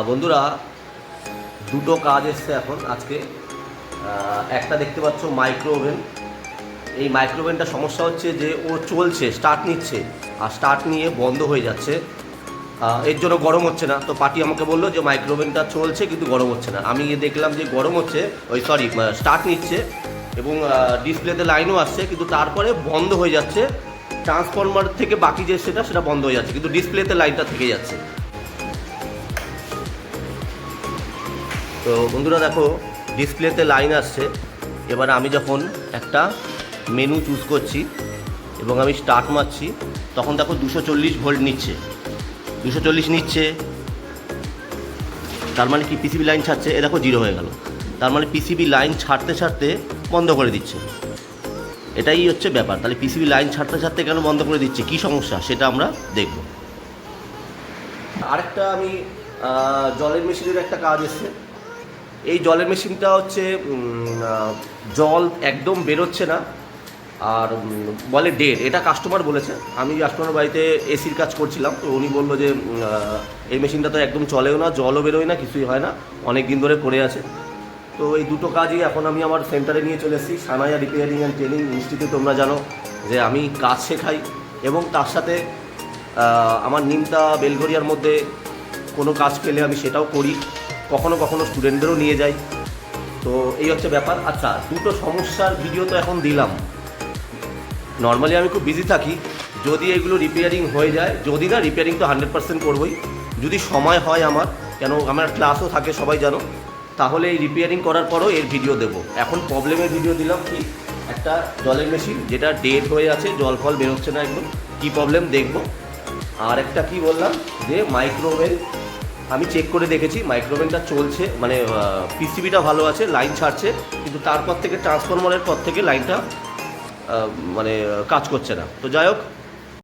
বন্ধুরা, দুটো কাজ এসছে এখন আজকে। একটা দেখতে পাচ্ছ মাইক্রো ওভেন। এই মাইক্রো ওভেনটা সমস্যা হচ্ছে যে ও চলছে, স্টার্ট নিচ্ছে, আর স্টার্ট নিয়ে বন্ধ হয়ে যাচ্ছে। এর জন্য গরম হচ্ছে না। তো পার্টি আমাকে বললো যে মাইক্রো ওভেনটা চলছে কিন্তু গরম হচ্ছে না। আমি দেখলাম যে গরম হচ্ছে, স্টার্ট নিচ্ছে এবং ডিসপ্লেতে লাইনও আসছে, কিন্তু তারপরে বন্ধ হয়ে যাচ্ছে। ট্রান্সফরমার থেকে বাকি যে সেটা বন্ধ হয়ে যাচ্ছে, কিন্তু ডিসপ্লেতে লাইনটা থেকে যাচ্ছে। তো বন্ধুরা দেখো, ডিসপ্লেতে লাইন আসছে। এবার আমি যখন একটা মেনু চুজ করছি এবং আমি স্টার্ট মারছি, তখন দেখো 240 ভোল্ট নিচ্ছে, 240 নিচ্ছে। তার মানে কি পিসিবি লাইন ছাড়ছে, এ দেখো 0 হয়ে গেল। তার মানে পিসিবি লাইন ছাড়তে ছাড়তে বন্ধ করে দিচ্ছে। এটাই হচ্ছে ব্যাপার। তাহলে পিসিবি লাইন ছাড়তে ছাড়তে কেন বন্ধ করে দিচ্ছে, কী সমস্যা সেটা আমরা দেখব। আরেকটা আমি জলের মেশিনের একটা কাজ এসছে। এই জলের মেশিনটা হচ্ছে জল একদম বেরোচ্ছে না, আর বলে ডেড। এটা কাস্টমার বলেছে। আমি কাস্টমার বাড়িতে এসির কাজ করছিলাম, তো উনি বললো যে এই মেশিনটা তো একদম চলেও না, জলও বেরোয় না, কিছুই হয় না, অনেক দিন ধরে পড়ে আছে। তো এই দুটো কাজই এখন আমি আমার সেন্টারে নিয়ে চলে এসেছি, Sanaya repairing and training institute. তোমরা জানো যে আমি কাজ শেখাই এবং তার সাথে আমার নিমতা বেলঘরিয়ার মধ্যে কোনো কাজ পেলে আমি সেটাও করি, কখনো কখনো স্টুডেন্টদেরও নিয়ে যাই। তো এই হচ্ছে ব্যাপার। আচ্ছা, দুটো সমস্যার ভিডিও তো এখন দিলাম। নর্মালি আমি খুব বিজি থাকি, যদি এগুলো রিপেয়ারিং হয়ে যায়, যদি না রিপেয়ারিং তো 100% করবই, যদি সময় হয় আমার, কেন আমার ক্লাসও থাকে সবাই জানো, তাহলে এই রিপেয়ারিং করার পরও এর ভিডিও দেবো। এখন প্রবলেমের ভিডিও দিলাম কি, একটা জলের মেশিন যেটা ডেড হয়ে আছে, জল ফল বেরোচ্ছে না একদম, কী প্রবলেম দেখবো। আর একটা কি বললাম যে মাইক্রোওভেন আমি চেক করে দেখেছি, মাইক্রোওভেনটা চলছে, মানে পিসিবিটা ভালো আছে, লাইন ছাড়ছে, কিন্তু তারপর থেকে ট্রান্সফরমারের পর থেকে লাইনটা মানে কাজ করছে না। তো যাই হোক,